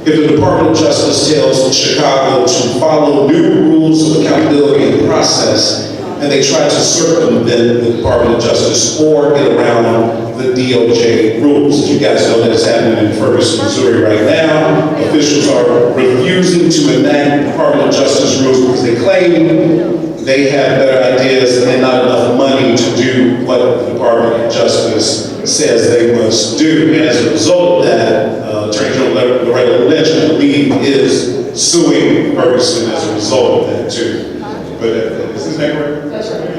if the Department of Justice tells Chicago to follow new rules of accountability and process, and they try to circumvent the Department of Justice or get around the DOJ rules. As you guys know, that is happening in Ferguson, Missouri right now. Officials are refusing to enact Department of Justice rules because they claim they have better ideas and not enough money to do what the Department of Justice says they must do. And as a result of that, Attorney General Loretta Lynch, I believe, is suing Ferguson as a result of that too. But is his name right? That's right.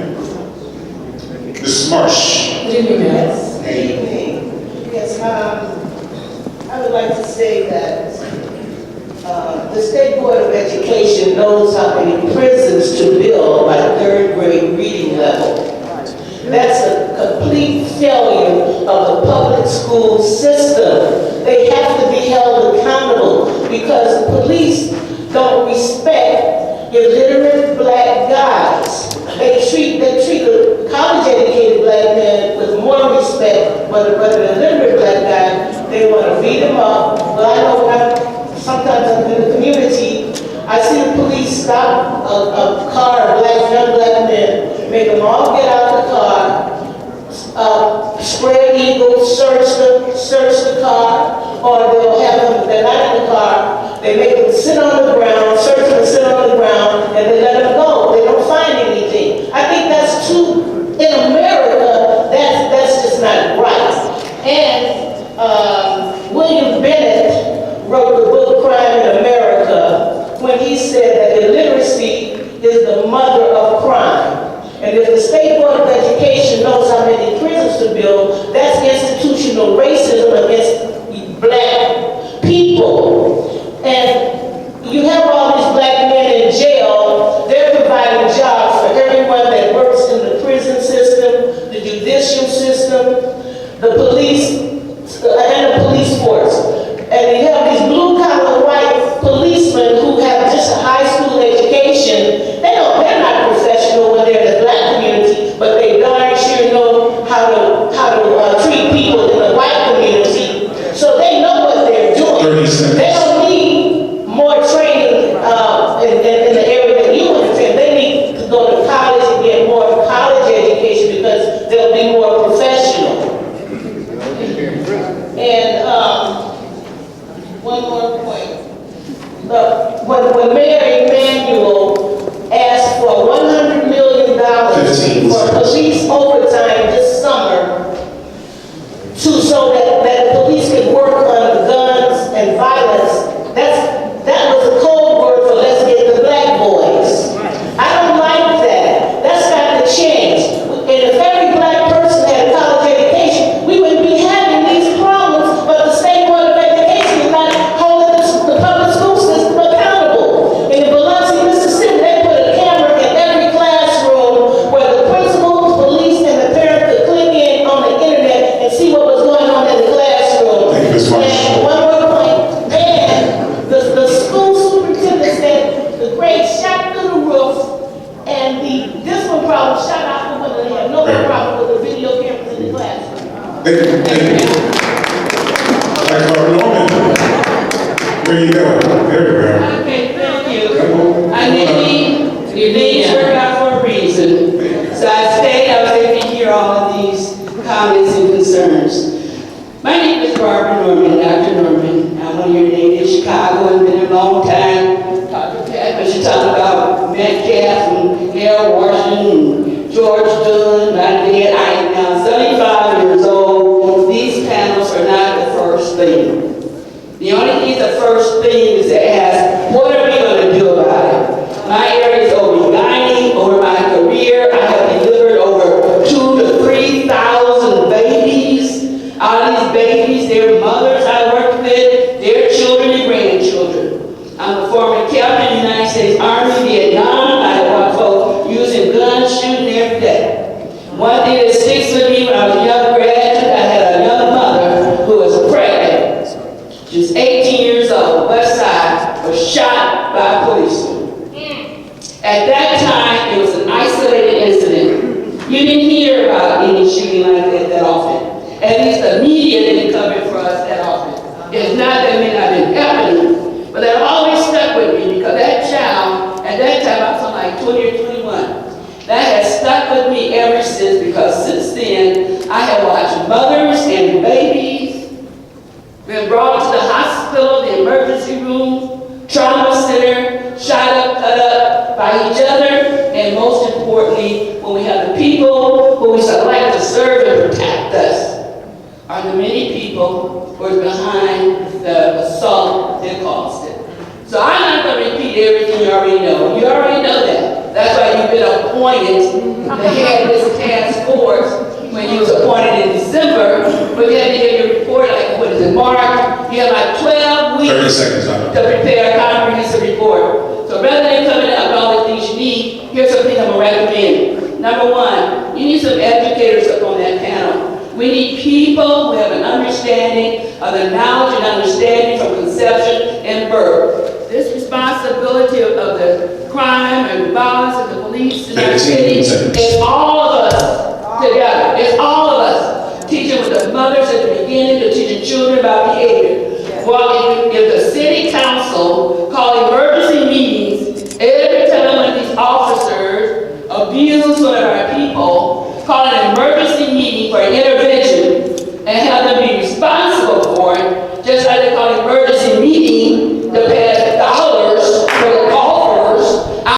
Mrs. Marsh. Good evening, ma'am. Good evening. Yes, I would like to say that the State Board of Education knows how many prisons to build by third grade reading level. That's a complete failure of the public school system. They have to be held accountable because the police don't respect illiterate black guys. They treat a college-educated black man with more respect, but an illiterate black guy, they want to beat him up. Well, I know sometimes I'm in the community, I see the police stop a car, young black men, make them all get out of the car, spread eagles, search the car, or they'll have them, they're not in the car, they make them sit on the ground, search them and sit on the ground, and they let them go. They don't find anything. I think that's too, in America, that's just not right. And William Bennett wrote the book Crime in America when he said that illiteracy is the mother of crime. And if the State Board of Education knows how many prisons to build, that's institutional racism against black people. And you have all these black men in jail, they're providing jobs for everyone that works in the prison system, the judicial system, the police, and the police force. And you have these blue-collar white policemen who have just a high school education. They're not professional when they're in the black community, but they darn sure know how to treat people in the white community. So they know what they're doing. They don't need more training in the area that you understand. They need to go to college and get more college education because they'll be more professional. And one more point. When Mayor Emanuel asked for $100 million for police overtime this summer so that the police could work on guns and violence, that was a code word for let's get the black boys. I don't like that. That's got to change. And if every black person had a college education, we wouldn't be having these problems, but the State Board of Education is not holding the public school system accountable. In Biloxi, Mississippi, they put a camera in every classroom where the principals, police, and the parents could click in on the internet and see what was going on in the classroom. Thank you, Ms. Marsh. And one more point. And the school superintendent said the grades shot through the roof and the discipline problem shot out the window. They had no problem with the video cameras in the classroom. Thank you. Norman, where you going? There we go. Okay, thank you. I need your names work out for a reason. So I stayed, I was able to hear all of these comments and concerns. My name is Barbara Norman, Dr. Norman. I'm one of your native Chicago and been a long time. Talked to Pat, but she talked about Metcalf and Harold Washington and George Dunn. My dad, I am now 75 years old. These panels are not the first thing. The only thing the first thing is to ask, what are we going to do about it? My area is over-gynae. Over my career, I have delivered over 2,000 to 3,000 babies. All these babies, their mothers I worked with, their children and grandchildren. I'm a former captain in the United States Army, Vietnam. I have watched folks using guns, shooting every day. One thing that sticks with me, when I was a young graduate, I had a young mother who was pregnant. She was 18 years old, West Side, was shot by a policeman. At that time, it was an isolated incident. You didn't hear about any shooting like that often. At least the media didn't cover it for us that often. It's not that it may not have been happening, But that always stuck with me because that child, at that time I was like 20 or 21, that has stuck with me ever since, because since then I have watched mothers and babies been brought to the hospital, the emergency room, trauma center, shot up, cut up by each other, and most importantly, when we have the people who we select to serve and protect us, are the many people who are behind the assault that caused it. So I'm not going to repeat everything you already know. You already know that. That's why you've been appointed to head this task force when you was appointed in December, but you had to give your report, like, what is it, March? You have like 12 weeks 30 seconds, to prepare a comprehensive report. So rather than coming out with all the things you need, here's something I'm going to recommend. Number one, you need some educators up on that panel. We need people who have an understanding of the knowledge and understanding from conception and birth. This responsibility of the crime and violence and the police in our city is all of us together. It's all of us. Teaching with the mothers at the beginning, to teaching children about behavior. Well, if the city council